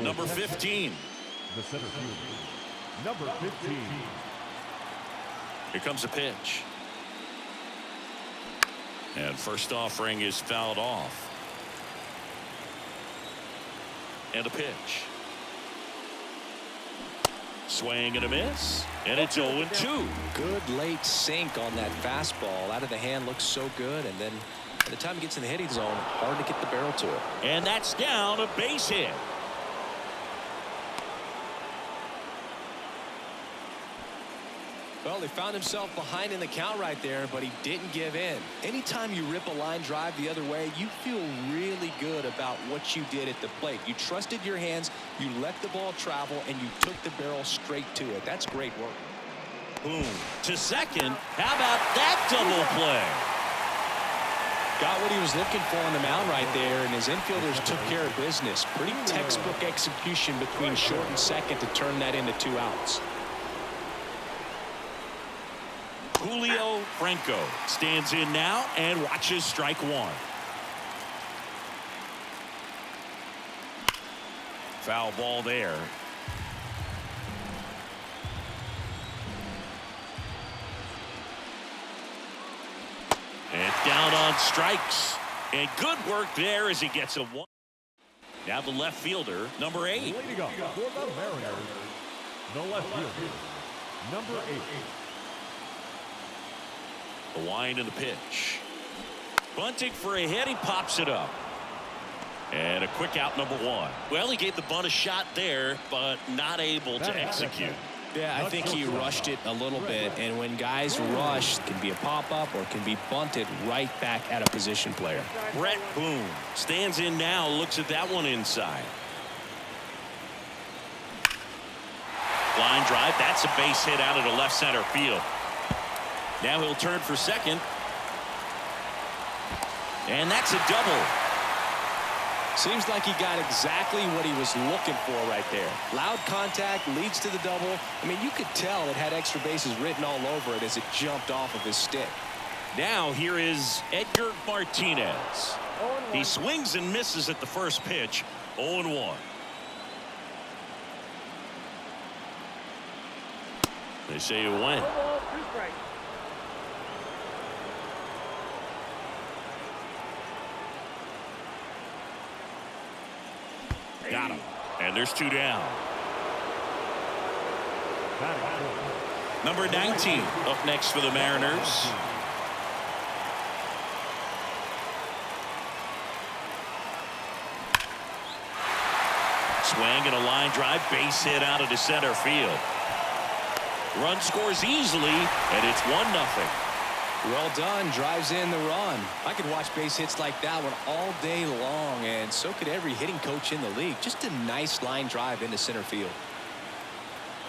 number 15. The center field, number 15. Here comes a pitch. And first offering is fouled off. And a pitch. Swing and a miss. And it's 0-2. Good late sink on that fastball. Out of the hand, looks so good. And then by the time he gets in the hitting zone, hard to get the barrel to it. And that's down, a base hit. Well, he found himself behind in the count right there, but he didn't give in. Anytime you rip a line drive the other way, you feel really good about what you did at the plate. You trusted your hands, you let the ball travel, and you took the barrel straight to it. That's great work. Boom. To second. How about that double play? Got what he was looking for on the mound right there, and his infielders took care of business. Pretty textbook execution between short and second to turn that into 2 outs. Julio Franco stands in now and watches strike one. Foul ball there. And down on strikes. And good work there as he gets a one. Now the left fielder, number 8. Leading up for the Mariners, the left fielder, number 8. The wind and the pitch. Bunting for a hit. He pops it up. And a quick out, number 1. Well, he gave the bunt a shot there, but not able to execute. Yeah, I think he rushed it a little bit, and when guys rush, it can be a pop-up or can be bunted right back at a position player. Brett Boone stands in now, looks at that one inside. Line drive, that's a base hit out of the left center field. Now he'll turn for second. And that's a double. Seems like he got exactly what he was looking for right there. Loud contact leads to the double. I mean, you could tell it had extra bases written all over it as it jumped off of his stick. Now here is Edgar Martinez. He swings and misses at the first pitch. 0-1. They say you win. Got him. And there's 2 down. Number 19 up next for the Mariners. Swing and a line drive, base hit out of the center field. Run scores easily, and it's 1-0. Well done, drives in the run. I could watch base hits like that one all day long, and so could every hitting coach in the league. Just a nice line drive into center field.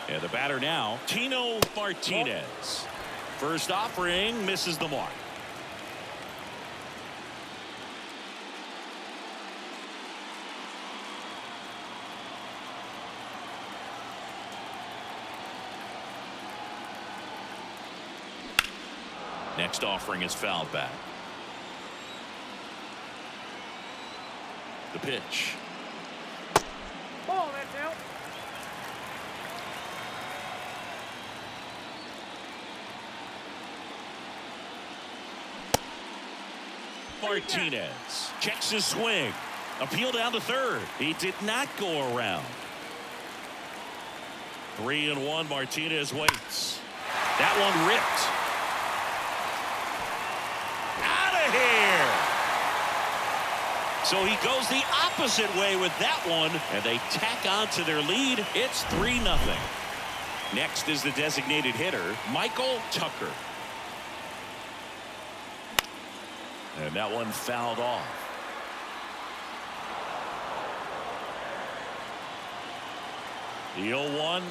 And the batter now, Tino Martinez. First offering misses the mark. Next offering is fouled back. The pitch. Ball, that's out. Martinez checks his swing. Appeal down to third. He did not go around. 3-1. Martinez waits. That one ripped. Here. So he goes the opposite way with that one, and they tack on to their lead. It's 3-0. Next is the designated hitter, Michael Tucker. And that one fouled off. The 0-1.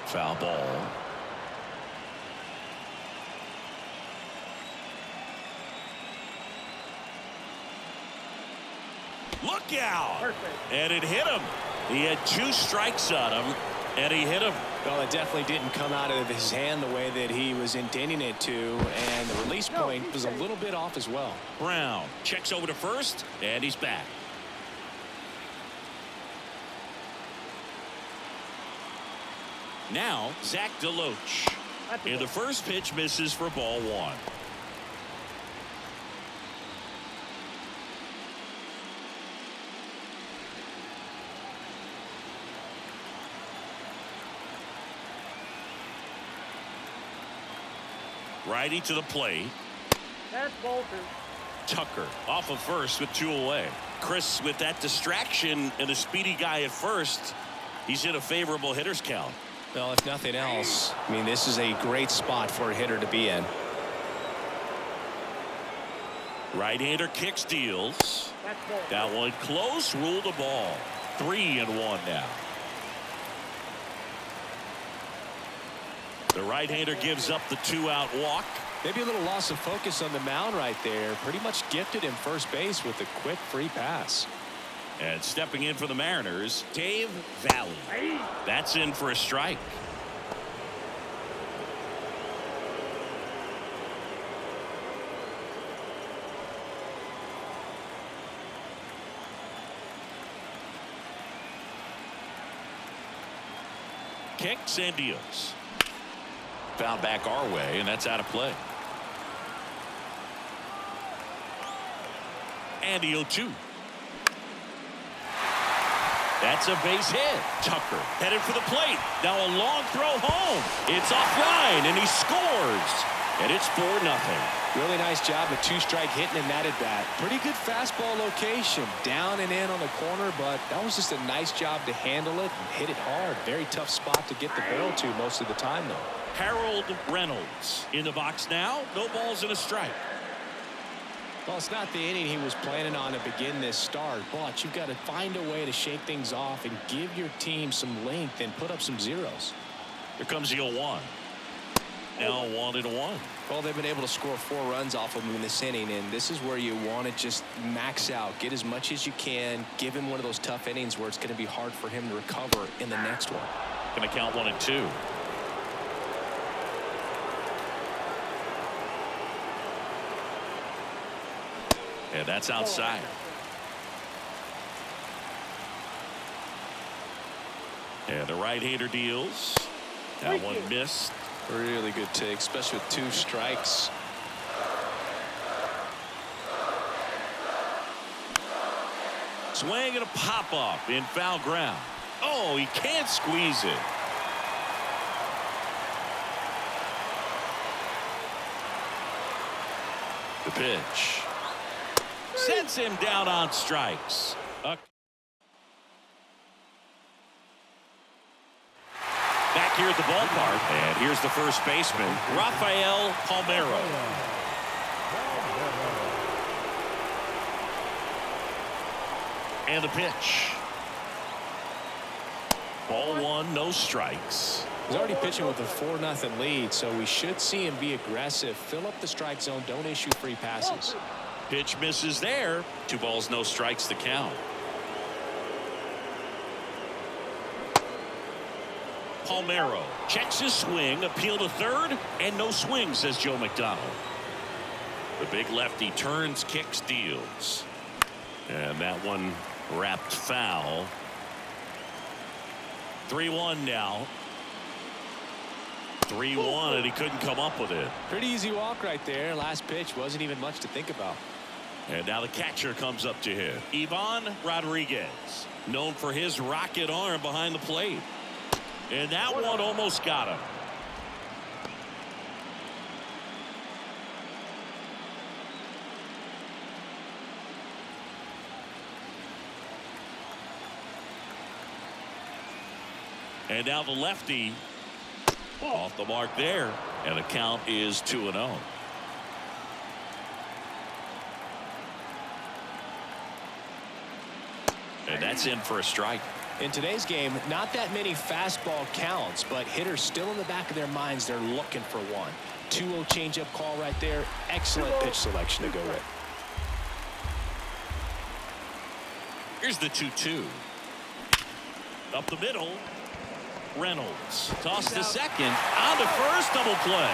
Foul ball. Look out. Perfect. And it hit him. He had 2 strikes on him, and he hit him. Well, it definitely didn't come out of his hand the way that he was intending it to, and the release point was a little bit off as well. Brown checks over to first, and he's back. Now, Zach DeLoach. And the first pitch misses for ball one. Righty to the plate. That's ball two. Tucker off of first with 2 away. Chris, with that distraction and a speedy guy at first, he's in a favorable hitter's count. Well, if nothing else, I mean, this is a great spot for a hitter to be in. Right-hander kicks, deals. That's ball. That one close, ruled the ball. 3-1 now. The right-hander gives up the 2-out walk. Maybe a little loss of focus on the mound right there. Pretty much gifted him first base with a quick free pass. And stepping in for the Mariners, Dave Valley. That's in for a strike. Kicks and deals. Found back our way, and that's out of play. And the 0-2. That's a base hit. Tucker headed for the plate. Now a long throw home. It's offline, and he scores. And it's 4-0. Really nice job of 2-strike hitting in that at bat. Pretty good fastball location. Down and in on the corner, but that was just a nice job to handle it and hit it hard. Very tough spot to get the barrel to most of the time, though. Harold Reynolds in the box now. No balls and a strike. Well, it's not the inning he was planning on to begin this start, but you've got to find a way to shake things off and give your team some length and put up some zeros. Here comes the 0-1. Now 1-1. Well, they've been able to score 4 runs off of him in this inning, and this is where you want to just max out, get as much as you can, give him one of those tough innings where it's going to be hard for him to recover in the next one. Going to count 1 and 2. And that's outside. And the right-hander deals. That one missed. Really good take, especially with 2 strikes. Swing and a pop-up in foul ground. Oh, he can't squeeze it. The pitch. Sends him down on strikes. Back here at the ballpark, and here's the first baseman, Rafael Palmeiro. And the pitch. Ball 1, no strikes. He's already pitching with a 4-0 lead, so we should see him be aggressive, fill up the strike zone, don't issue free passes. Pitch misses there. 2 balls, no strikes to count. Palmeiro checks his swing, appeal to third, and no swing, says Joe McDonald. The big lefty turns, kicks, deals. And that one wrapped foul. 3-1 now. 3-1, and he couldn't come up with it. Pretty easy walk right there. Last pitch wasn't even much to think about. And now the catcher comes up to him. Ivan Rodriguez, known for his rocket arm behind the plate. And that one almost got him. And now the lefty off the mark there, and the count is 2-0. And that's in for a strike. In today's game, not that many fastball counts, but hitters still in the back of their minds, they're looking for one. 2-0 changeup call right there. Excellent pitch selection to go with. Here's the 2-2. Up the middle. Reynolds toss to second, on to first, double play.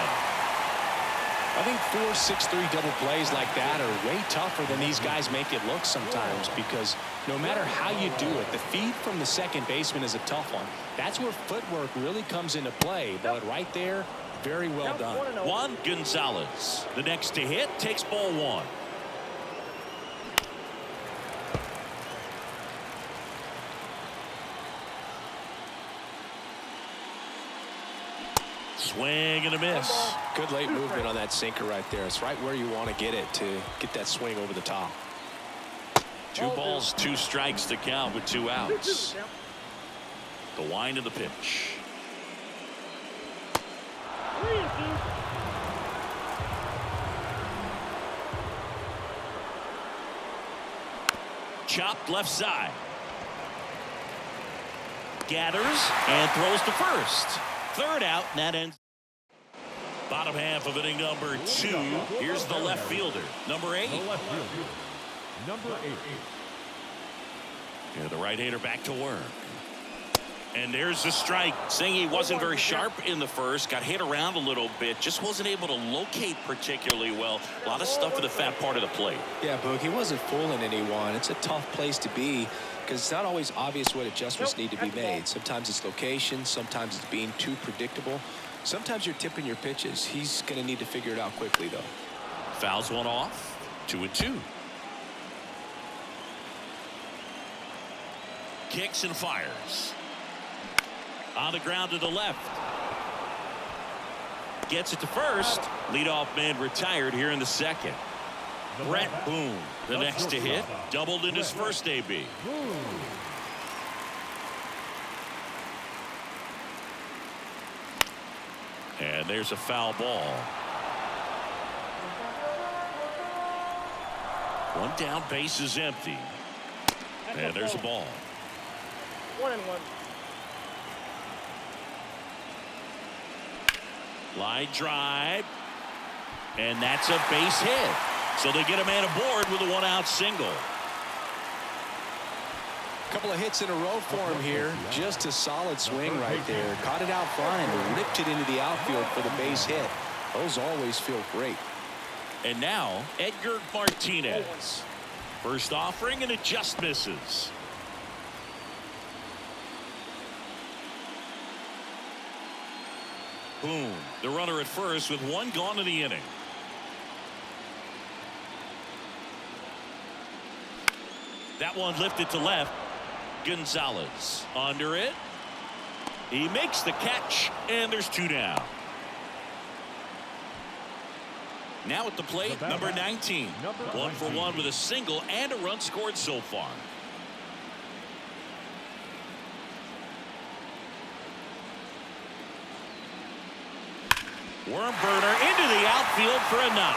I think 4-6-3 double plays like that are way tougher than these guys make it look sometimes, because no matter how you do it, the feed from the second baseman is a tough one. That's where footwork really comes into play. But right there, very well done. Juan Gonzalez, the next to hit, takes ball one. Swing and a miss. Good late movement on that sinker right there. It's right where you want to get it to get that swing over the top. 2 balls, 2 strikes to count with 2 outs. The wind of the pitch. Chopped left side. Gathers and throws to first. 3rd out, and that ends. Bottom half of inning number 2. Here's the left fielder, number 8. The left fielder, number 8. Here the right-hander back to work. And there's the strike. Saying he wasn't very sharp in the first, got hit around a little bit, just wasn't able to locate particularly well. A lot of stuff in the fat part of the plate. Yeah, Boog, he wasn't fooling anyone. It's a tough place to be because it's not always obvious what adjustments need to be made. Sometimes it's location, sometimes it's being too predictable. Sometimes you're tipping your pitches. He's going to need to figure it out quickly, though. Fouls one off. 2-2. Kicks and fires. On the ground to the left. Gets it to first. Leadoff man retired here in the 2nd. Brett Boone, the next to hit. Doubled in his first AB. And there's a foul ball. 1 down, base is empty. And there's a ball. 1-1. Line drive. And that's a base hit. So they get a man aboard with a 1-out single. Couple of hits in a row for him here. Just a solid swing right there. Caught it out front and ripped it into the outfield for the base hit. Those always feel great. And now Edgar Martinez. First offering and it just misses. Boom. The runner at first with 1 gone in the inning. That one lifted to left. Gonzalez under it. He makes the catch, and there's 2 down. Now at the plate, number 19. 1 for 1 with a single and a run scored so far. Worm burner into the outfield for a knock.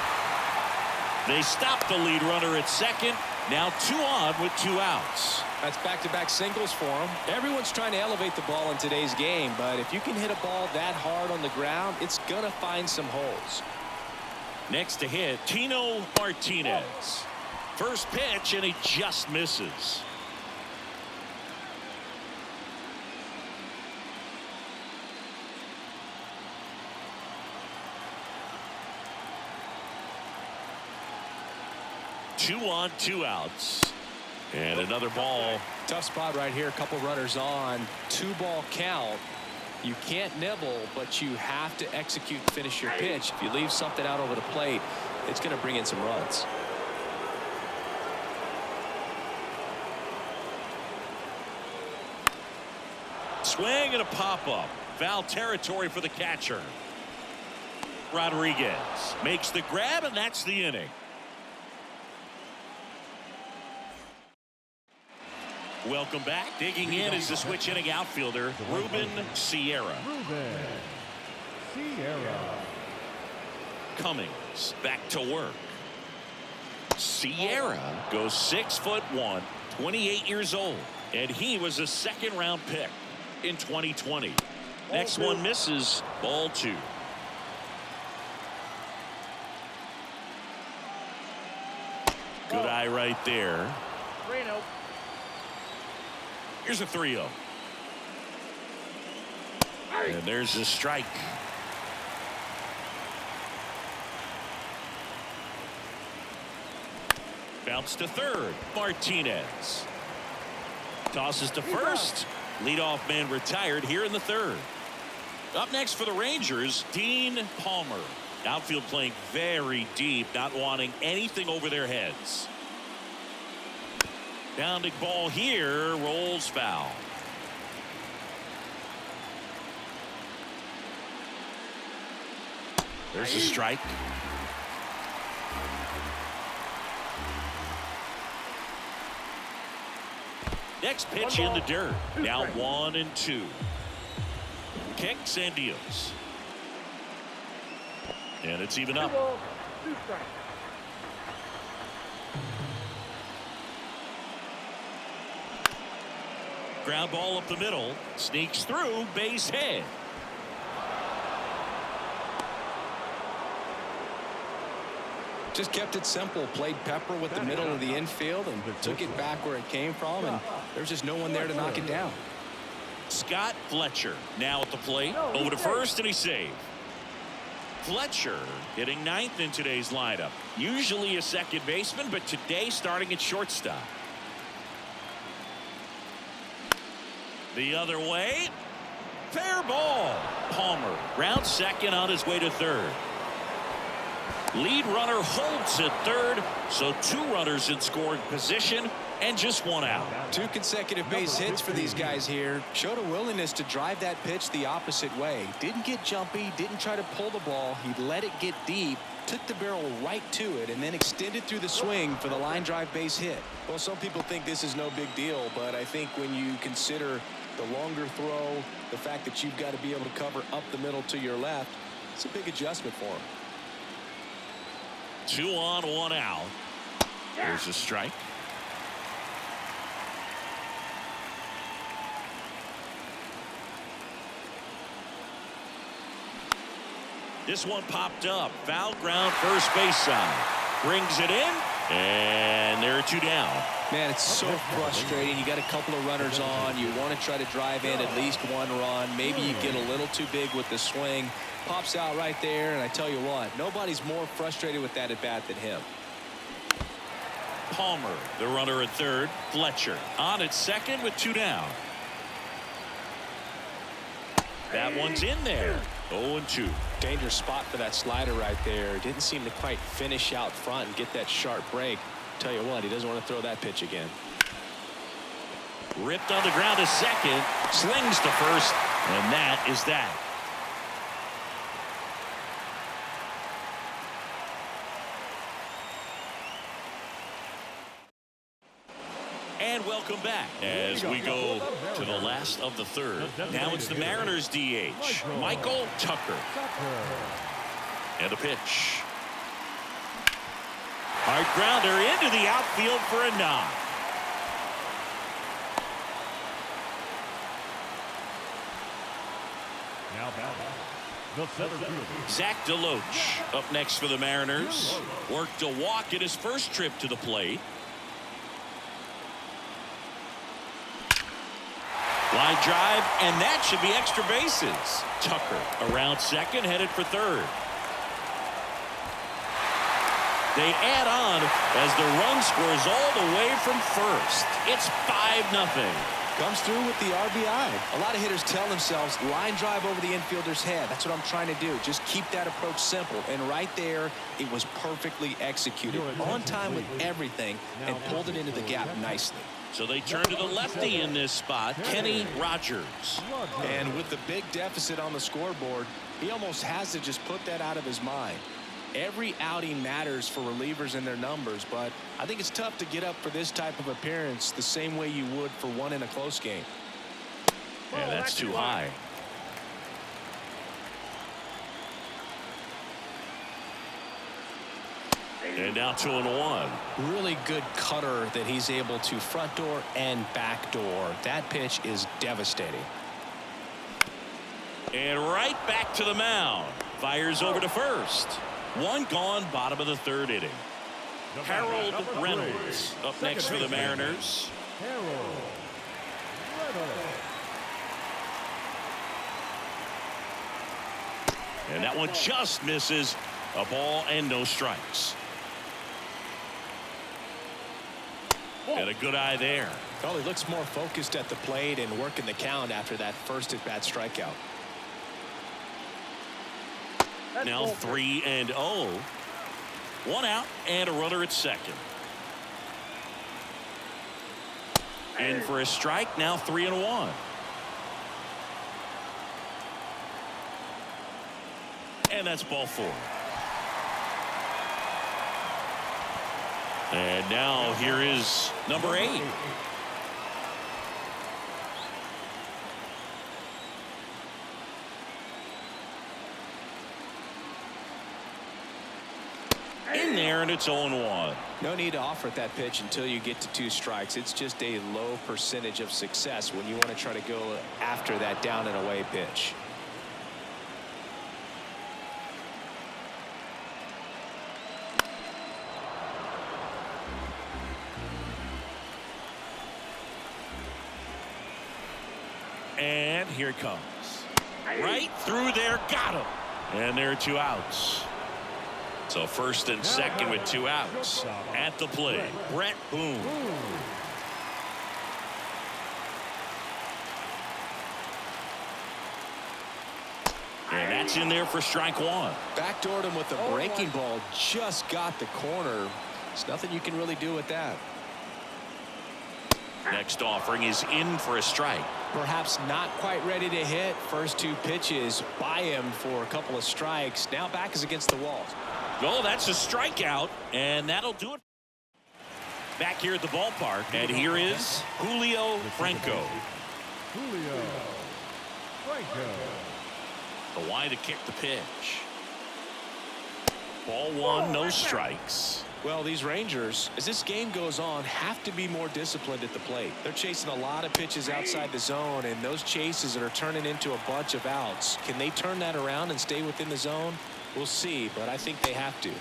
They stop the lead runner at 2nd. Now 2 on with 2 outs. That's back-to-back singles for him. Everyone's trying to elevate the ball in today's game, but if you can hit a ball that hard on the ground, it's going to find some holes. Next to hit, Tino Martinez. First pitch, and he just misses. Two on, 2 outs. And another ball. Tough spot right here. A couple runners on. 2-ball count. You can't nibble, but you have to execute and finish your pitch. If you leave something out over the plate, it's going to bring in some runs. Swing and a pop-up. Foul territory for the catcher. Rodriguez makes the grab, and that's the inning. Welcome back. Digging in is the switch hitting outfielder, Ruben Sierra. Cummings back to work. Sierra goes 6'1", 28 years old, and he was a 2nd-round pick in 2020. Next one misses. Ball 2. Good eye right there. Here's a 3-0. And there's a strike. Bounce to third. Martinez tosses to first. Leadoff man retired here in the third. Up next for the Rangers, Dean Palmer. Outfield playing very deep, not wanting anything over their heads. Bounding ball here, rolls foul. There's a strike. Next pitch in the dirt. Now 1-2. Kicks and deals. And it's even up. Ground ball up the middle. Sneaks through, base hit. Just kept it simple. Played pepper with the middle of the infield and took it back where it came from. And there's just no one there to knock it down. Scott Fletcher now at the plate. Over to first, and he saved. Fletcher hitting ninth in today's lineup. Usually a second baseman, but today starting at shortstop. The other way. Fair ball. Palmer rounds second on his way to third. Lead runner holds at third, so 2 runners in scoring position and just 1 out. 2 consecutive base hits for these guys here. Showed a willingness to drive that pitch the opposite way. Didn't get jumpy, didn't try to pull the ball. He let it get deep, took the barrel right to it, and then extended through the swing for the line drive base hit. Well, some people think this is no big deal, but I think when you consider the longer throw, the fact that you've got to be able to cover up the middle to your left, it's a big adjustment for him. 2 on, 1 out. There's a strike. This one popped up. Foul ground, first base side. Brings it in, and there are 2 down. Man, it's so frustrating. You got a couple of runners on. You want to try to drive in at least 1 run. Maybe you get a little too big with the swing. Pops out right there, and I tell you what, nobody's more frustrated with that at bat than him. Palmer, the runner at third. Fletcher on at second with 2 down. That one's in there. 0-2. Dangerous spot for that slider right there. Didn't seem to quite finish out front and get that sharp break. Tell you what, he doesn't want to throw that pitch again. Ripped on the ground to second. Slings to first, and that is that. And welcome back as we go to the last of the third. Now it's the Mariners DH, Michael Tucker. And a pitch. Hard grounder into the outfield for a knock. Now batting, the center fielder. Zach DeLoach up next for the Mariners. Worked a walk in his first trip to the plate. Line drive, and that should be extra bases. Tucker around second, headed for third. They add on as the run scores all the way from first. It's 5-0. Comes through with the RBI. A lot of hitters tell themselves, line drive over the infielder's head. That's what I'm trying to do. Just keep that approach simple. And right there, it was perfectly executed. On time with everything, and pulled it into the gap nicely. So they turn to the lefty in this spot, Kenny Rogers. And with the big deficit on the scoreboard, he almost has to just put that out of his mind. Every outing matters for relievers and their numbers, but I think it's tough to get up for this type of appearance the same way you would for one in a close game. Yeah, that's too high. And now 2-1. Really good cutter that he's able to front door and back door. That pitch is devastating. And right back to the mound. Fires over to first. 1 gone, bottom of the third inning. Harold Reynolds up next for the Mariners. Harold Reynolds. And that one just misses. A ball and no strikes. And a good eye there. Well, he looks more focused at the plate and working the count after that first at-bat strikeout. Now 3-0. 1 out and a runner at second. In for a strike. Now 3-1. And that's ball 4. And now here is number 8. In there, and it's 0-1. No need to offer at that pitch until you get to 2 strikes. It's just a low percentage of success when you want to try to go after that down and away pitch. And here it comes. Right through there. Got him. And there are 2 outs. So first and second with 2 outs. At the plate, Brett Boone. And that's in there for strike 1. Backdoored him with a breaking ball. Just got the corner. There's nothing you can really do with that. Next offering is in for a strike. Perhaps not quite ready to hit. First 2 pitches by him for a couple of strikes. Now back is against the wall. Oh, that's a strikeout, and that'll do it. Back here at the ballpark, and here is Julio Franco. Julio Franco. The wide to kick the pitch. Ball 1, no strikes. Well, these Rangers, as this game goes on, have to be more disciplined at the plate. They're chasing a lot of pitches outside the zone, and those chases that are turning into a bunch of outs. Can they turn that around and stay within the zone? We'll see, but I think they have to.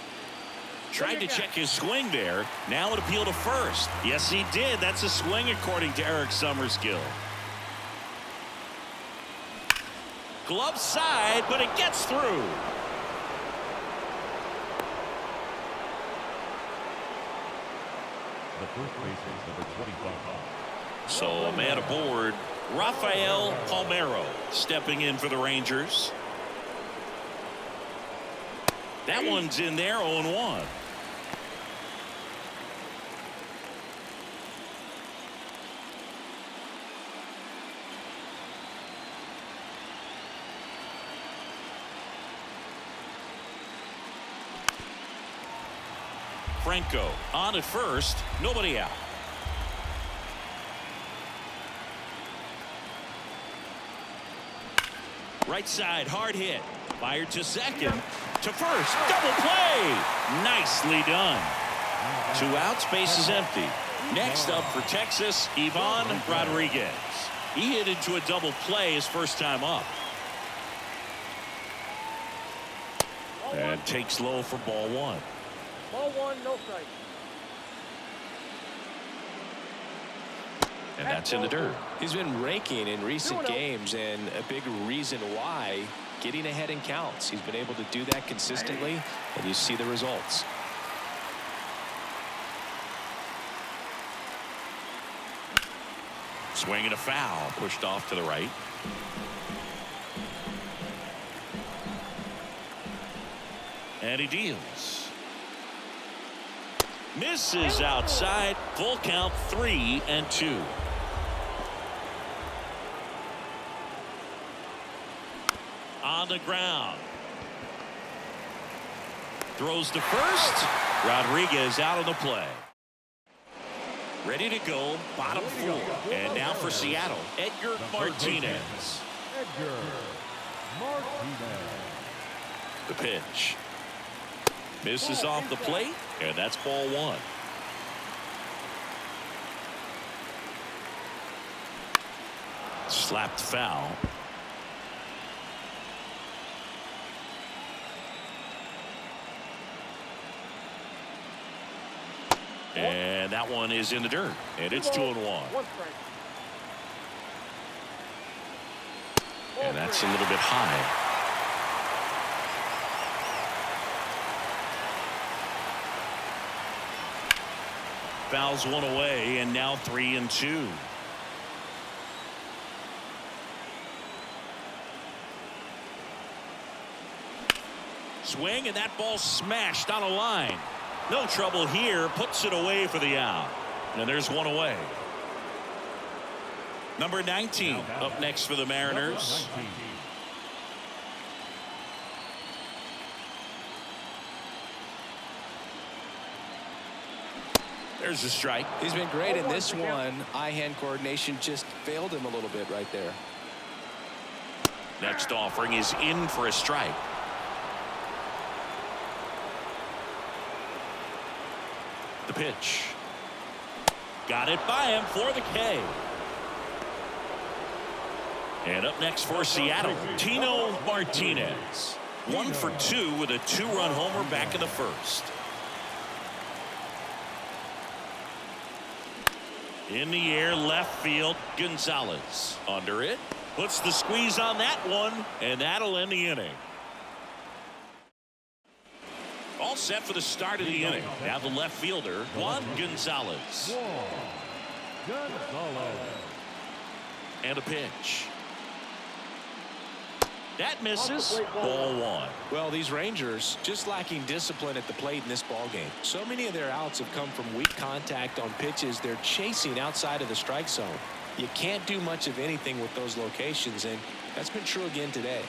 Tried to check his swing there. Now it appealed to first. Yes, he did. That's a swing according to Eric Summerskill. Glove side, but it gets through. The first baseman, number 25. So a man aboard, Rafael Palmeiro, stepping in for the Rangers. That one's in there, 0-1. Franco on at first, nobody out. Right side, hard hit. Fired to second, to first, double play. Nicely done. 2 outs, base is empty. Next up for Texas, Ivan Rodriguez. He hit into a double play his first time up. And takes low for ball 1. Ball 1, no strike. And that's in the dirt. He's been raking in recent games, and a big reason why, getting ahead in counts. He's been able to do that consistently, and you see the results. Swing and a foul, pushed off to the right. And he deals. Misses outside. Full count, 3-2. On the ground. Throws to first. Rodriguez out of the play. Ready to go, bottom 4. And now for Seattle, Edgar Martinez. Edgar Martinez. The pitch. Misses off the plate, and that's ball 1. Slapped foul. And that one is in the dirt, and it's 2-1. 1 strike. And that's a little bit high. fouls one away, and now 3-2. Swing, and that ball smashed on a line. No trouble here. Puts it away for the out. And there's one away. Number 19 up next for the Mariners. There's a strike. He's been great in this one. Eye-hand coordination just failed him a little bit right there. Next offering is in for a strike. The pitch. Got it by him for the K. And up next for Seattle, Tino Martinez. 1 for 2 with a 2-run homer back in the first. In the air, left field, Gonzalez. Under it. Puts the squeeze on that one, and that'll end the inning. All set for the start of the inning. Now the left fielder, Juan Gonzalez. And a pitch. That misses. Ball 1. Well, these Rangers just lacking discipline at the plate in this ball game. So many of their outs have come from weak contact on pitches they're chasing outside of the strike zone. You can't do much of anything with those locations, and that's been true again today.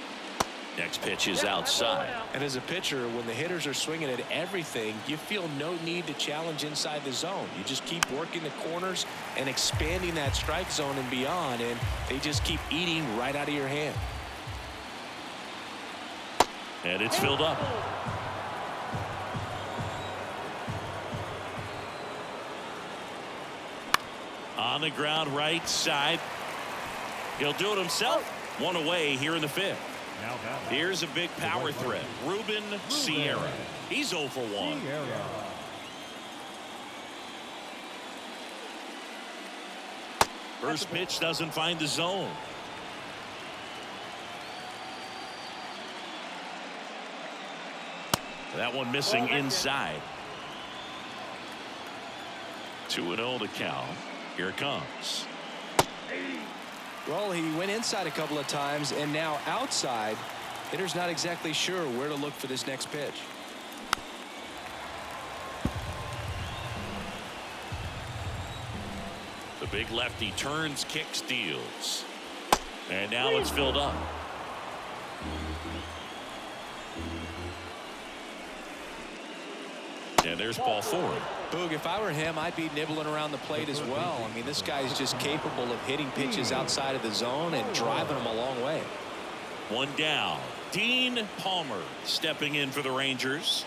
Next pitch is outside. And as a pitcher, when the hitters are swinging at everything, you feel no need to challenge inside the zone. You just keep working the corners and expanding that strike zone and beyond, and they just keep eating right out of your hand. And it's filled up. On the ground right side. He'll do it himself. 1 away here in the 5th. Here's a big power threat. Ruben Sierra. He's 0 for 1. First pitch doesn't find the zone. That one missing inside. 2-0 to count. Here it comes. Well, he went inside a couple of times, and now outside. Hitter's not exactly sure where to look for this next pitch. The big lefty turns, kicks, deals. And now it's filled up. And there's ball 4. Boog, if I were him, I'd be nibbling around the plate as well. I mean, this guy's just capable of hitting pitches outside of the zone and driving them a long way. 1 down. Dean Palmer stepping in for the Rangers.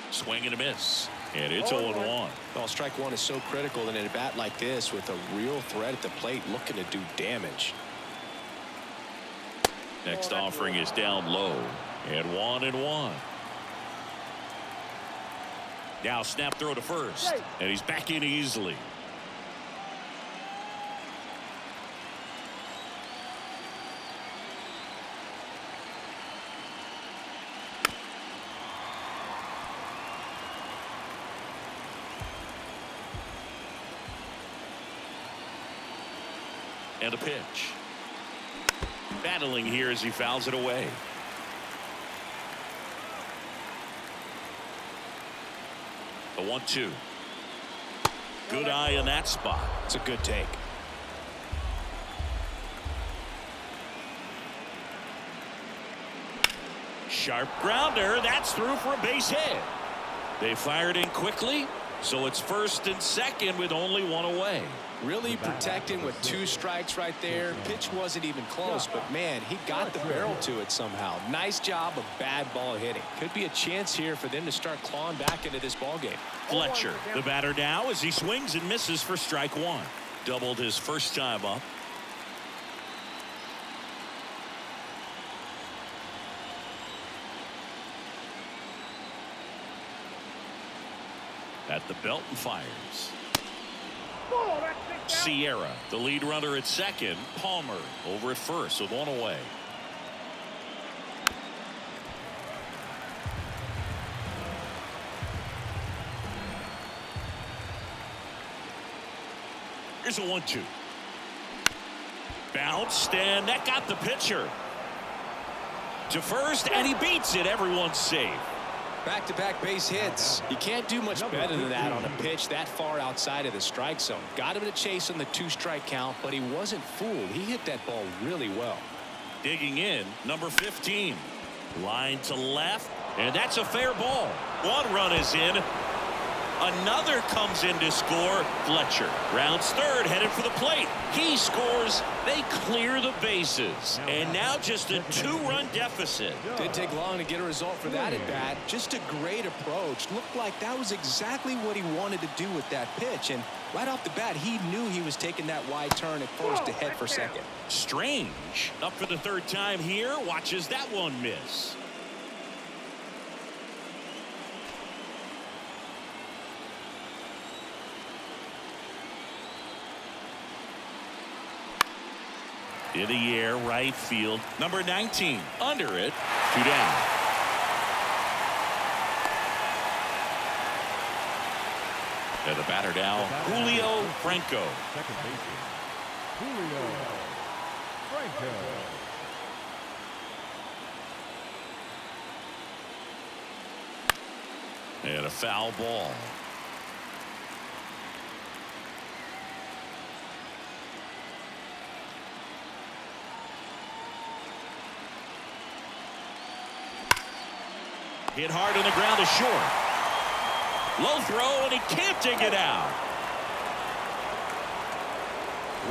Swing and a miss. And it's 0-1. Well, strike 1 is so critical in a bat like this with a real threat at the plate looking to do damage. Next offering is down low. And 1-1. Now snap throw to first. And he's back in easily. And a pitch. Battling here as he fouls it away. The 1-2. Good eye in that spot. It's a good take. Sharp grounder. That's through for a base hit. They fired in quickly, so it's first and second with only 1 away. Really protecting with 2 strikes right there. Pitch wasn't even close, but man, he got the barrel to it somehow. Nice job of bad ball hitting. Could be a chance here for them to start clawing back into this ball game. Fletcher, the batter now, as he swings and misses for strike 1. Doubled his first time up. At the belt and fires. Sierra, the lead runner at second. Palmer over at first with 1 away. Here's a 1-2. Bounced, and that got the pitcher to first, and he beats it. Everyone's safe. Back-to-back base hits. You can't do much better than that on a pitch that far outside of the strike zone. Got him to chase on the 2-strike count, but he wasn't fooled. He hit that ball really well. Digging in, number 15. Line to left, and that's a fair ball. One run is in. Another comes in to score. Fletcher rounds third, headed for the plate. He scores. They clear the bases. And now just a 2-run deficit. Didn't take long to get a result for that at bat. Just a great approach. Looked like that was exactly what he wanted to do with that pitch. And right off the bat, he knew he was taking that wide turn at first to head for second. Strange. Up for the third time here. Watches that one miss. In the air, right field. Number 19. Under it. 2 down. And the batter now, Julio Franco. Second baseman, Julio Franco. And a foul ball. Hit hard on the ground to short. Low throw, and he can't dig it out.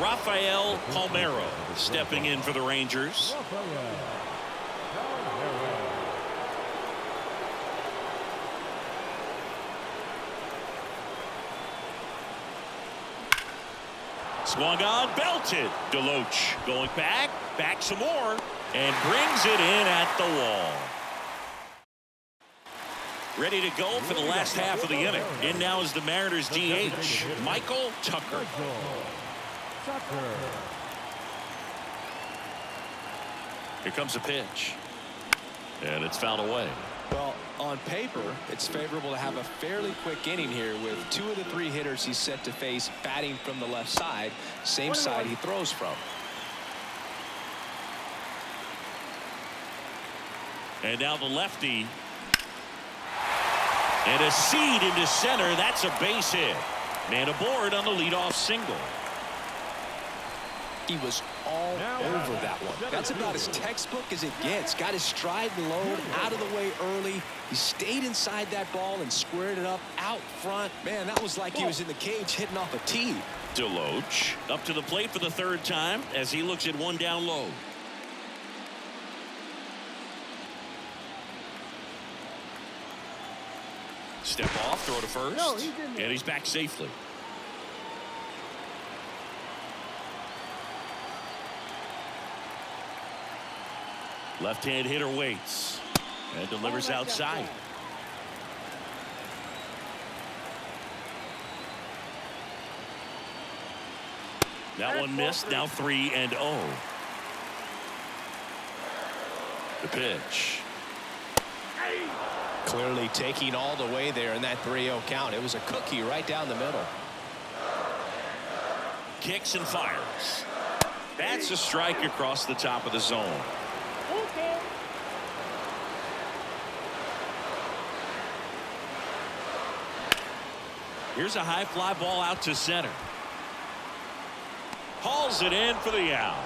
Rafael Palmeiro stepping in for the Rangers. Rafael Palmeiro. Swung on, belted. Deloach going back some more, and brings it in at the wall. Ready to go for the last half of the inning. In now is the Mariners DH, Michael Tucker. Here comes a pitch. And it's fouled away. Well, on paper, it's favorable to have a fairly quick inning here with 2 of the 3 hitters he's set to face batting from the left side, same side he throws from. And now the lefty. And a seed into center. That's a base hit. Man aboard on the leadoff single. He was all over that one. That's about as textbook as it gets. Got his stride and load out of the way early. He stayed inside that ball and squared it up out front. Man, that was like he was in the cage hitting off a tee. Deloach up to the plate for the 3rd time as he looks at 1 down low. Step off, throw to first, and he's back safely. Left-hand hitter waits and delivers outside. That one missed. Now 3-0. The pitch. Clearly taking all the way there in that 3-0 count. It was a cookie right down the middle. Kicks and fires. That's a strike across the top of the zone. Here's a high fly ball out to center. Hauls it in for the out.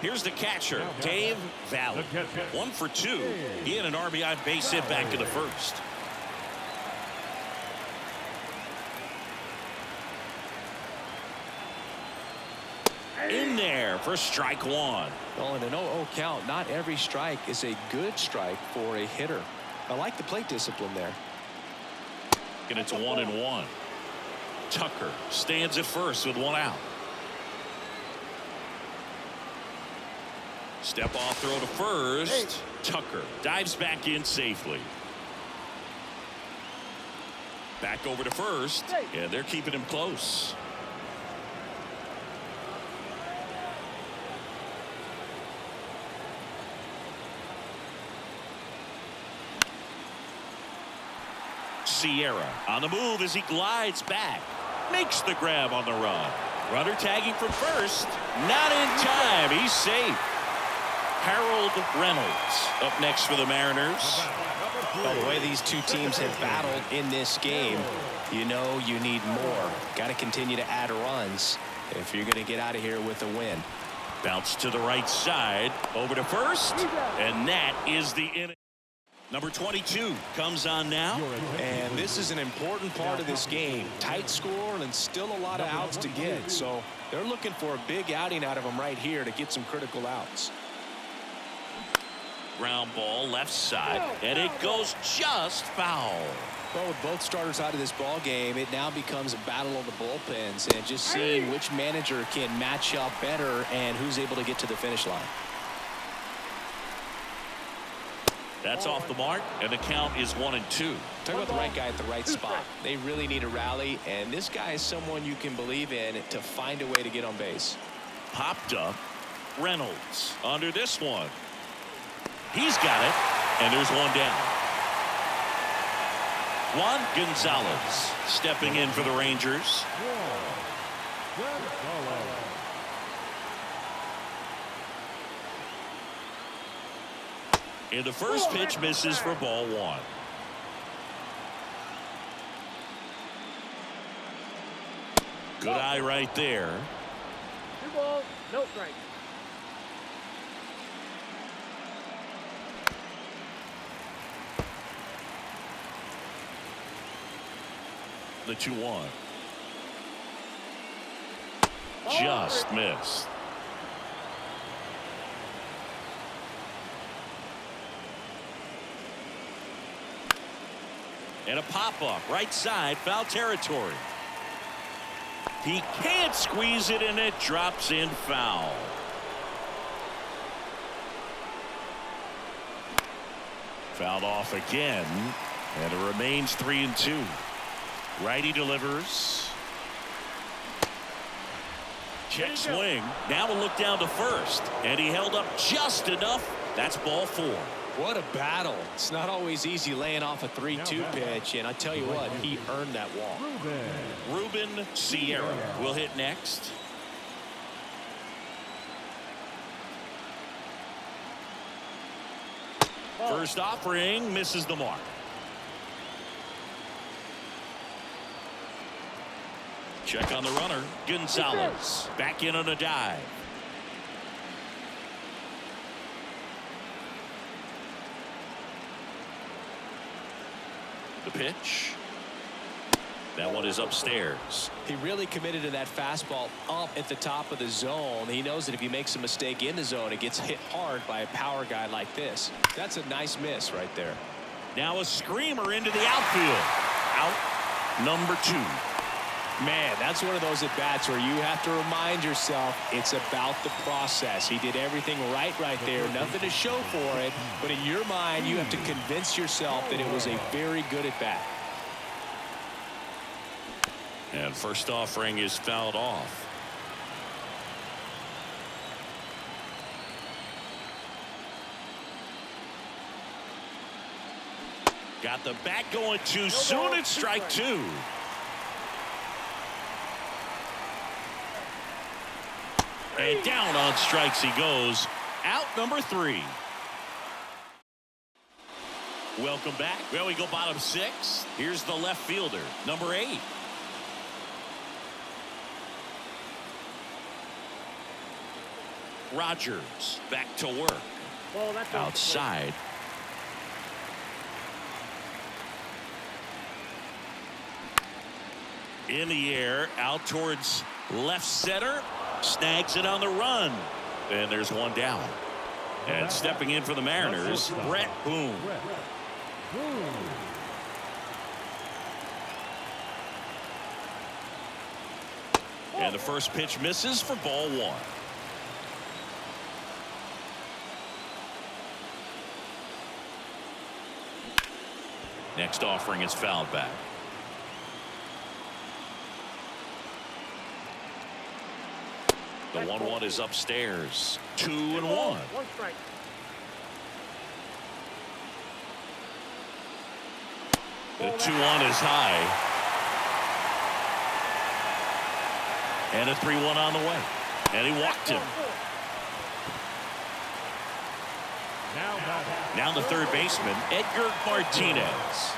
Here's the catcher, Dave Valle. 1 for 2. He had an RBI base hit back in the 1st. In there for strike 1. Well, in an 0-0 count, not every strike is a good strike for a hitter. I like the plate discipline there. And it's 1-1. Tucker stands at first with 1 out. Step off throw to first. Tucker dives back in safely. Back over to first. And they're keeping him close. Sierra on the move as he glides back. Makes the grab on the run. Runner tagging from first. Not in time. He's safe. Harold Reynolds up next for the Mariners. By the way these two teams have battled in this game, you know you need more. Got to continue to add runs if you're going to get out of here with a win. Bounce to the right side. Over to first. And that is the inning. Number 22 comes on now. And this is an important part of this game. Tight score and still a lot of outs to get. So they're looking for a big outing out of them right here to get some critical outs. Ground ball left side. And it goes just foul. Well, with both starters out of this ball game, it now becomes a battle of the bullpens and just seeing which manager can match up better and who's able to get to the finish line. That's off the mark, and the count is 1-2. Talk about the right guy at the right spot. They really need a rally, and this guy is someone you can believe in to find a way to get on base. Popped up. Reynolds under this one. He's got it, and there's one down. Juan Gonzalez stepping in for the Rangers. And the first pitch misses for ball one. Good eye right there. 2 balls, no strike. The 2-1. Just missed. And a pop-up right side, foul territory. He can't squeeze it, and it drops in foul. Fouled off again, and it remains 3-2. Righty delivers. Check swing. Now a look down to first, and he held up just enough. That's ball 4. What a battle. It's not always easy laying off a 3-2 pitch, and I tell you what, he earned that walk. Ruben Sierra will hit next. First offering misses the mark. Check on the runner. Gonzalez back in on a dive. The pitch. That one is upstairs. He really committed to that fastball up at the top of the zone. He knows that if he makes a mistake in the zone, it gets hit hard by a power guy like this. That's a nice miss right there. Now a screamer into the outfield. Out number 2. Man, that's one of those at-bats where you have to remind yourself it's about the process. He did everything right there. Nothing to show for it. But in your mind, you have to convince yourself that it was a very good at-bat. And first offering is fouled off. Got the bat going too soon. It's strike 2. And down on strikes he goes. Out number 3. Welcome back. Well, we go bottom 6. Here's the left fielder, number 8. Rogers back to work. Well, that's Outside. In the air, out towards left center. Snags it on the run. And there's one down. And stepping in for the Mariners, Brett Boone. And the first pitch misses for ball 1. Next offering is fouled back. The 1-1 is upstairs. 2-1. 1 strike. The 2-1 is high. And a 3-1 on the way. And he walked him. Now the third baseman, Edgar Martinez.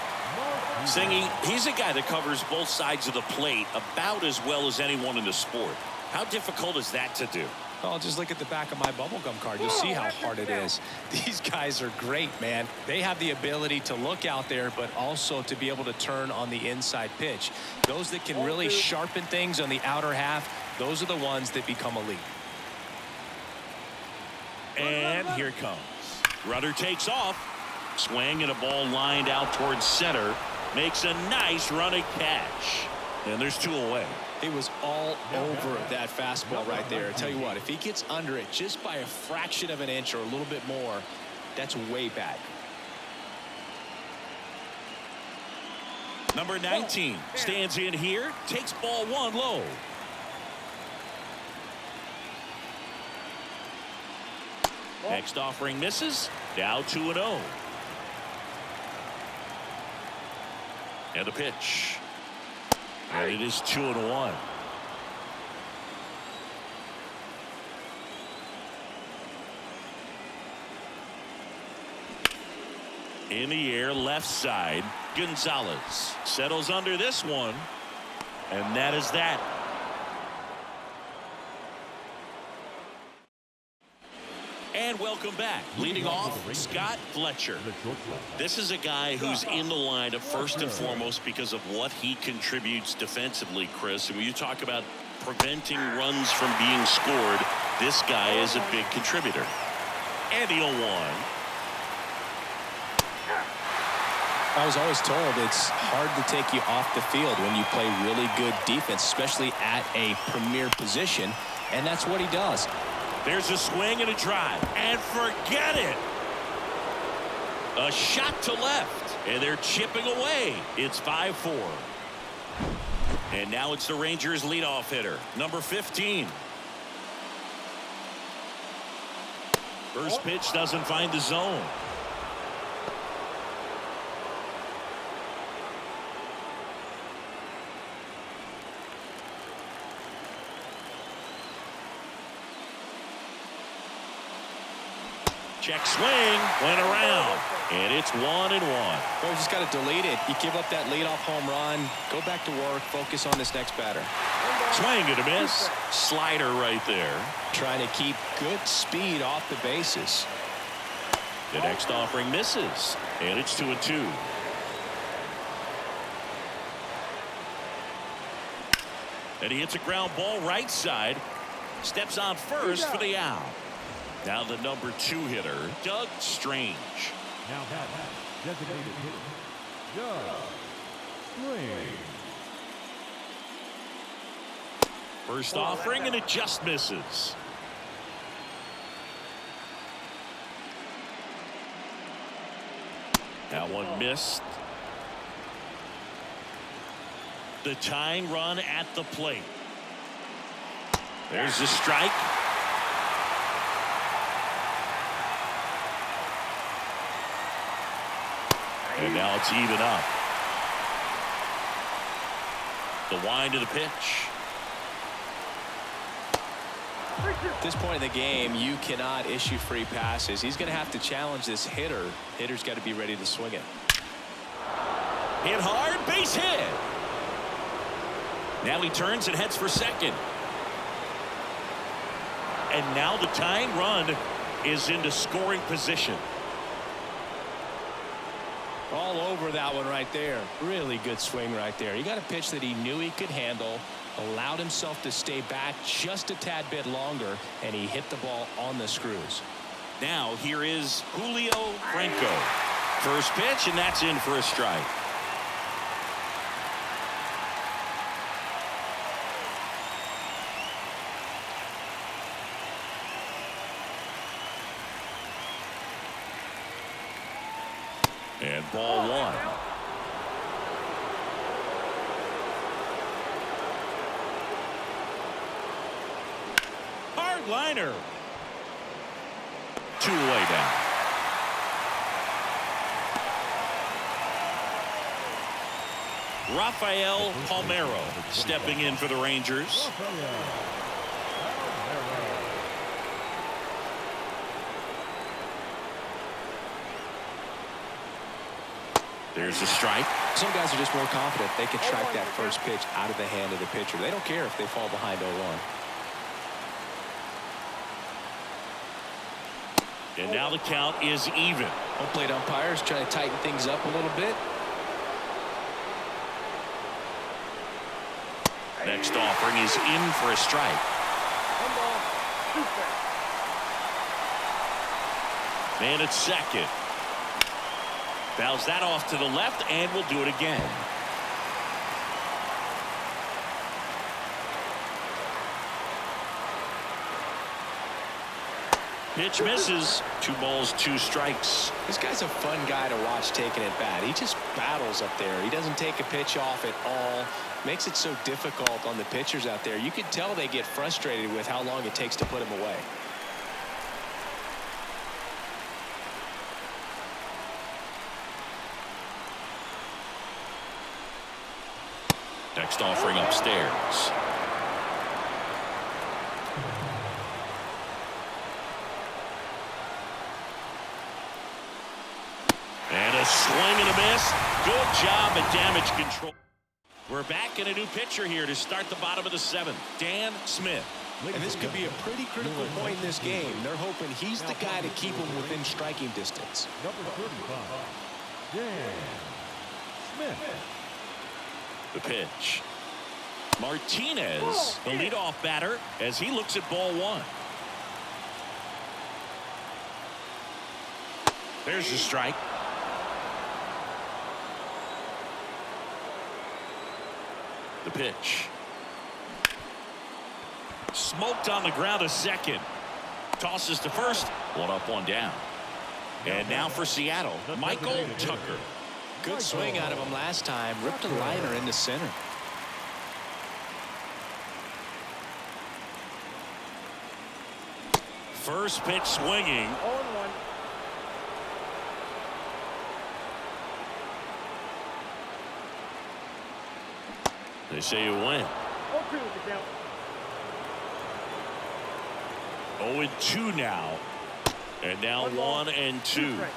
Singy, he's a guy that covers both sides of the plate about as well as anyone in the sport. How difficult is that to do? Well, just look at the back of my bubblegum card. You'll see how hard it is. These guys are great, man. They have the ability to look out there, but also to be able to turn on the inside pitch. Those that can really sharpen things on the outer half, those are the ones that become elite. And here it comes. Runner takes off. Swing and a ball lined out towards center. Makes a nice running catch. And there's 2 away. He was all over that fastball right there. I tell you what, if he gets under it just by a fraction of an inch or a little bit more, that's way back. Number 19 stands in here, takes ball 1 low. Next offering misses. Now 2-0. And a pitch. And it is 2-1. In the air, left side. Gonzalez settles under this one. And that is that. And welcome back. Leading off, Scott Fletcher. This is a guy who's in the lineup first and foremost because of what he contributes defensively, Chris. And when you talk about preventing runs from being scored, this guy is a big contributor. And the 0-1. I was always told it's hard to take you off the field when you play really good defense, especially at a premier position. And that's what he does. There's a swing and a drive. And forget it. A shot to left. And they're chipping away. It's 5-4. And now it's the Rangers leadoff hitter, number 15. First pitch doesn't find the zone. Check swing, went around, and it's 1-1. Well, you just got to delete it. You give up that leadoff home run, go back to work, focus on this next batter. Swing and a miss. Slider right there. Trying to keep good speed off the bases. The next offering misses, and it's 2-2. And he hits a ground ball right side. Steps on first for the out. Now the number 2 hitter, Doug Strange. Now that designated hitter, Doug Strange. First offering, and it just misses. That one missed. The tying run at the plate. There's the strike. And now it's even up. The wind of the pitch. At this point in the game, you cannot issue free passes. He's going to have to challenge this hitter. Hitter's got to be ready to swing it. Hit hard, base hit. Now he turns and heads for second. And now the tying run is into scoring position. All over that one right there. Really good swing right there. He got a pitch that he knew he could handle, allowed himself to stay back just a tad bit longer, and he hit the ball on the screws. Now here is Julio Franco. First pitch, and that's in for a strike. And ball 1. Hard liner. 2 away now. Rafael Palmeiro stepping in for the Rangers. There's a strike. Some guys are just more confident they can track that first pitch out of the hand of the pitcher. They don't care if they fall behind 0-1. And now the count is even. Home plate umpires trying to tighten things up a little bit. Next offering is in for a strike. 1 ball, 2 strikes. Man at second. Fouls that off to the left, and will do it again. Pitch misses. 2 balls, 2 strikes. This guy's a fun guy to watch taking at bat. He just battles up there. He doesn't take a pitch off at all. Makes it so difficult on the pitchers out there. You can tell they get frustrated with how long it takes to put him away. Next offering upstairs. And a swing and a miss. Good job at damage control. We're back in a new pitcher here to start the bottom of the 7th. Dan Smith. And this could be a pretty critical point in this game. They're hoping he's the guy to keep them within striking distance. Number 35, Dan Smith. The pitch. Martinez, the leadoff batter, as he looks at ball 1. There's the strike. The pitch. Smoked on the ground to second. Tosses to first. 1 up, 1 down. And now for Seattle, Michael Tucker. Good swing out of him last time. Ripped a liner into center. First pitch swinging. 0-1. They say you win. 0-2 with the count. 0-2 now. And now 1 and 2. strikes.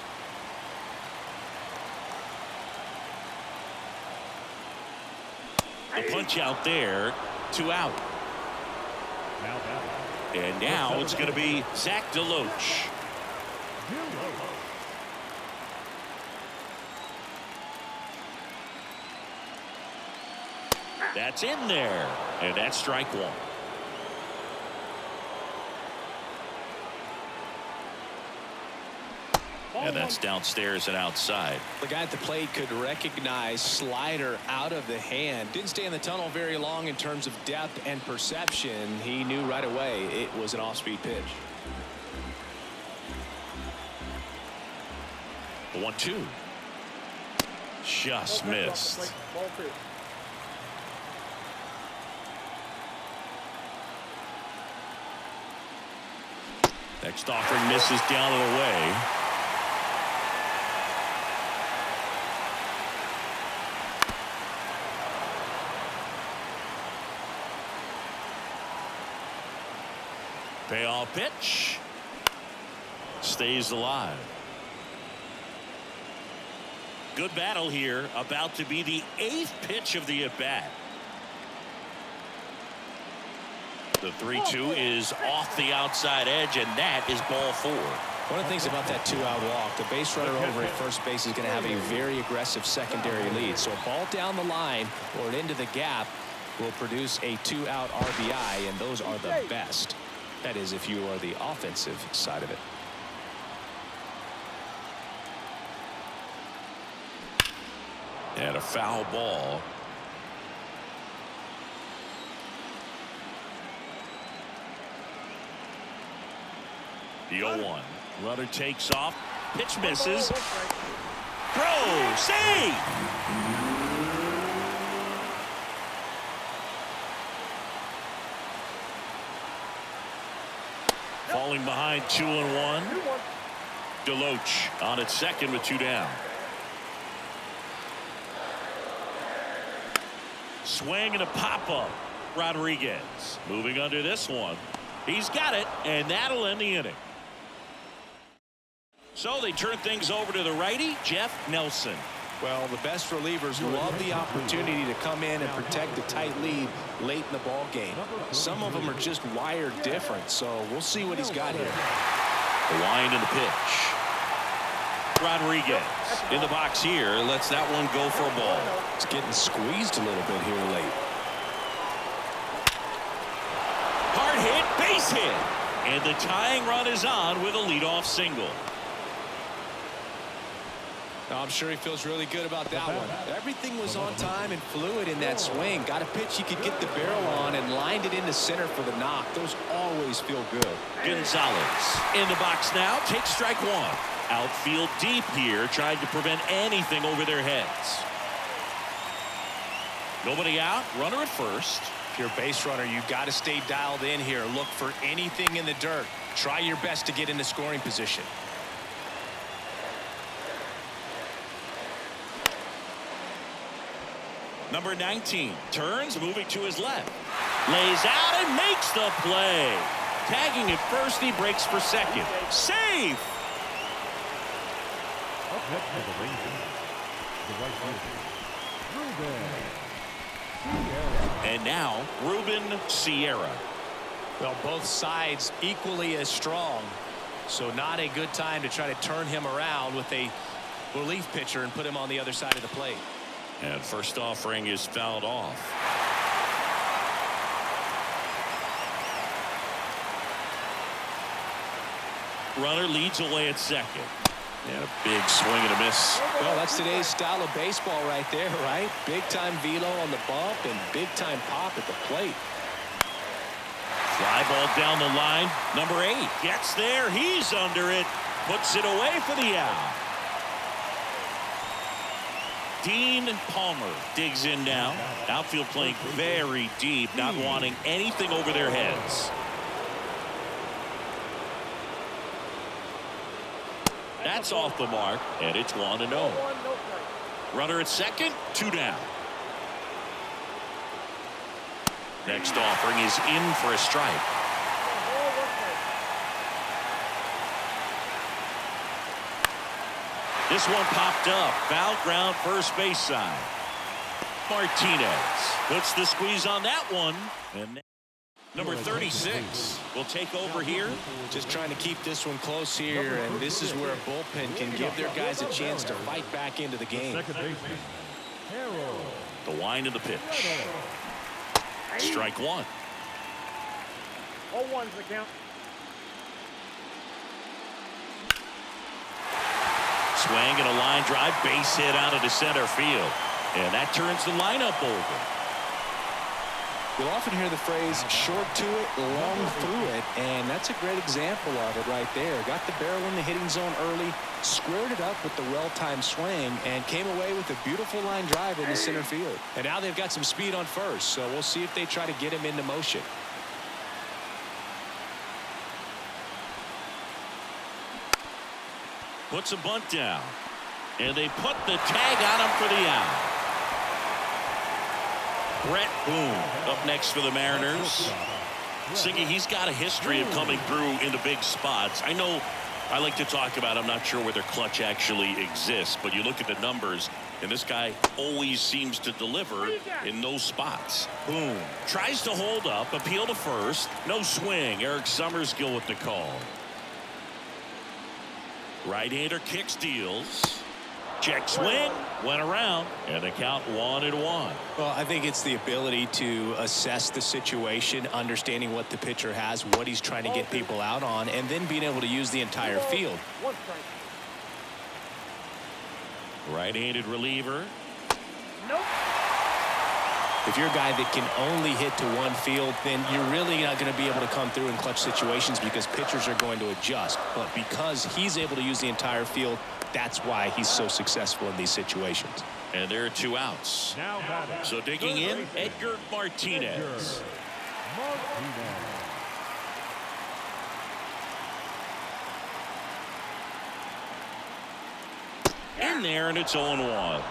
The punch out there. 2 out. Now batting. And now it's going to be Zach DeLoach. That's in there. And that's strike 1. And that's downstairs and outside. The guy at the plate could recognize slider out of the hand. Didn't stay in the tunnel very long in terms of depth and perception. He knew right away it was an off-speed pitch. 1-2. Just missed. Ball 2. Next offering misses down and away. Payoff pitch. Stays alive. Good battle here. About to be the 8th pitch of the at-bat. The 3-2 is off the outside edge, and that is ball 4. One of the things about that 2-out walk, the base runner over at first base is going to have a very aggressive secondary lead. So a ball down the line or into the gap will produce a 2-out RBI, and those are the best. That is, if you are the offensive side of it. And a foul ball. The 0-1. Runner takes off. Pitch misses. Throw. Save. Falling behind 2-1. DeLoach on at second with 2 down. Swing and a pop-up. Rodriguez moving under this one. He's got it, and that'll end the inning. So they turn things over to the righty, Jeff Nelson. Well, the best relievers love the opportunity to come in and protect a tight lead late in the ball game. Some of them are just wired different, so we'll see what he's got here. The wind and the pitch. Rodriguez in the box here, lets that one go for a ball. It's getting squeezed a little bit here late. Hard hit, base hit. And the tying run is on with a leadoff single. Now, I'm sure he feels really good about that one. Everything was on time and fluid in that swing. Got a pitch he could get the barrel on and lined it into center for the knock. Those always feel good. Gonzalez in the box now, takes strike one. Outfield deep here, trying to prevent anything over their heads. Nobody out, runner at first. If you're a base runner, you've got to stay dialed in here. Look for anything in the dirt. Try your best to get into scoring position. Number 19 turns, moving to his left. Lays out and makes the play. Tagging at first, he breaks for second. Safe! Up next for the Rangers, the right fielder, Ruben Sierra. And now, Ruben Sierra. Well, both sides equally as strong. So not a good time to try to turn him around with a relief pitcher and put him on the other side of the plate. And first offering is fouled off. Runner leads away at second. And a big swing and a miss. Well, that's today's style of baseball right there, right? Big-time velo on the bump and big-time pop at the plate. Fly ball down the line. Number 8 gets there. He's under it. Puts it away for the out. Dean Palmer digs in now. Outfield playing very deep, not wanting anything over their heads. That's off the mark, and it's 1-0. Runner at second, 2 down. Next offering is in for a strike. This one popped up. Foul ground, first base side. Martinez puts the squeeze on that one. And number 36 will take over here. Just trying to keep this one close here, and this is where a bullpen can give their guys a chance to fight back into the game. Second baseman, Harold. The wind of the pitch. Strike one. 0-1's the count. Swing and a line drive, base hit out into center field. And that turns the lineup over. You'll often hear the phrase short to it, long through it, and that's a great example of it right there. Got the barrel in the hitting zone early, squared it up with the well-timed swing, and came away with a beautiful line drive into center field. And now they've got some speed on first, so we'll see if they try to get him into motion. Puts a bunt down. And they put the tag on him for the out. Brett Boone up next for the Mariners. Siggy, he's got a history of coming through into big spots. I know I like to talk about, I'm not sure where their clutch actually exists, but you look at the numbers, and this guy always seems to deliver in those spots. Boone tries to hold up, appeal to first. No swing. Eric Summerskill with the call. Right-hander kick steals. Check swing, went around, and the count 1-1. Well, I think it's the ability to assess the situation, understanding what the pitcher has, what he's trying to get people out on, and then being able to use the entire field. Right-handed reliever. Nope. If you're a guy that can only hit to one field, then you're really not going to be able to come through in clutch situations because pitchers are going to adjust. But because he's able to use the entire field, that's why he's so successful in these situations. And there are 2 outs. Now batting. So digging in, Edgar Martinez. Martinez. In there, and it's 0-1. 0-1.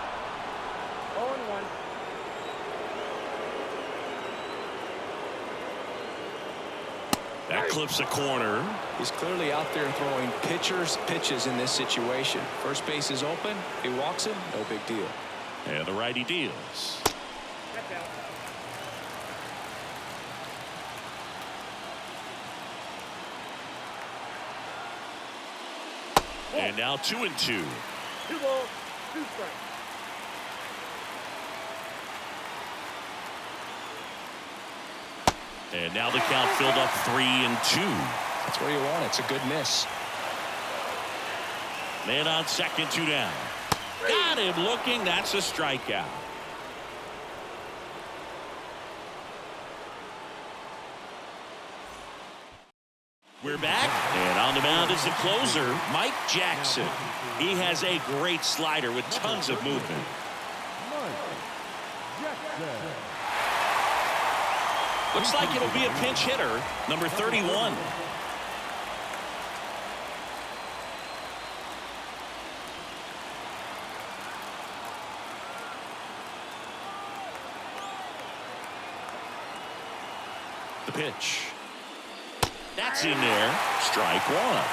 That clips a corner. He's clearly out there throwing pitchers pitches in this situation. First base is open. He walks him. No big deal. And the righty deals. That's out. And now 2-2. 2 balls, 2 strikes. And now the count filled up 3-2. That's where you want it. It's a good miss. Man on second, 2 down. Got him looking. That's a strikeout. We're back, and on the mound is the closer, Mike Jackson. He has a great slider with tons of movement. Looks like it'll be a pinch hitter, number 31. The pitch. That's in there. Strike one.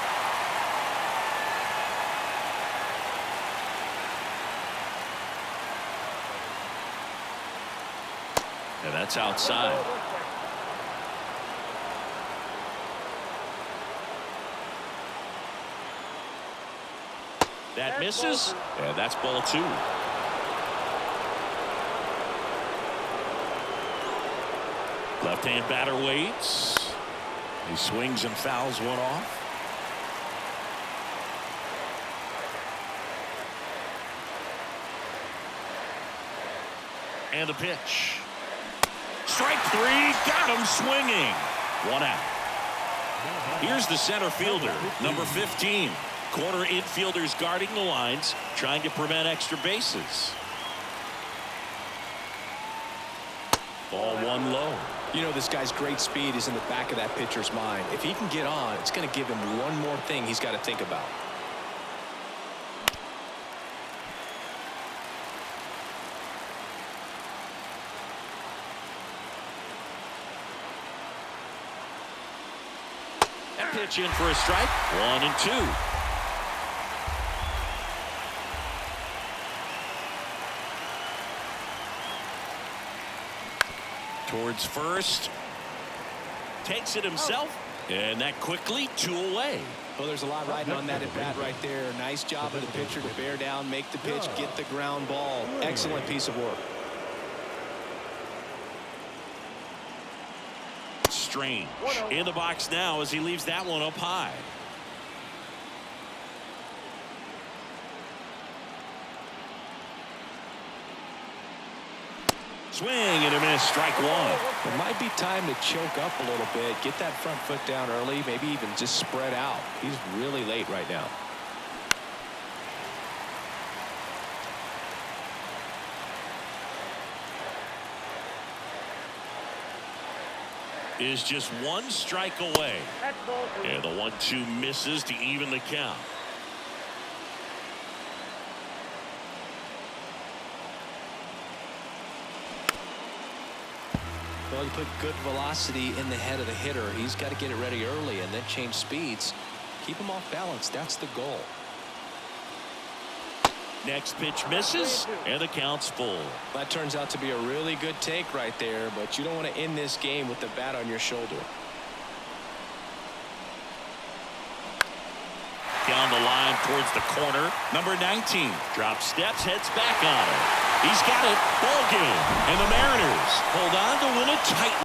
And that's outside. That misses. And that's ball 2. Left-hand batter waits. He swings and fouls one off. And the pitch. Strike 3. Got him swinging. 1 out. Here's the center fielder, number 15. Corner infielders guarding the lines, trying to prevent extra bases. Ball 1 low. You know, this guy's great speed is in the back of that pitcher's mind. If he can get on, it's going to give him one more thing he's got to think about. That pitch in for a strike. 1-2. Towards first. Takes it himself. And that quickly 2 away. Well, there's a lot riding on that at bat right there. Nice job of the pitcher to bear down, make the pitch, get the ground ball. Excellent piece of work. Strange in the box now as he leaves that one up high. Swing and a miss. Strike 1. It might be time to choke up a little bit, get that front foot down early, maybe even just spread out. He's really late right now. Is just 1 strike away. That's ball 3. And the 1-2 misses to even the count. Well, you put good velocity in the head of the hitter. He's got to get it ready early and then change speeds. Keep him off balance. That's the goal. Next pitch misses, and the count's full. That turns out to be a really good take right there, but you don't want to end this game with the bat on your shoulder. Down the line towards the corner. Number 19 drops steps, heads back on it. He's got it. Ball game. And the Mariners hold on to win it tight.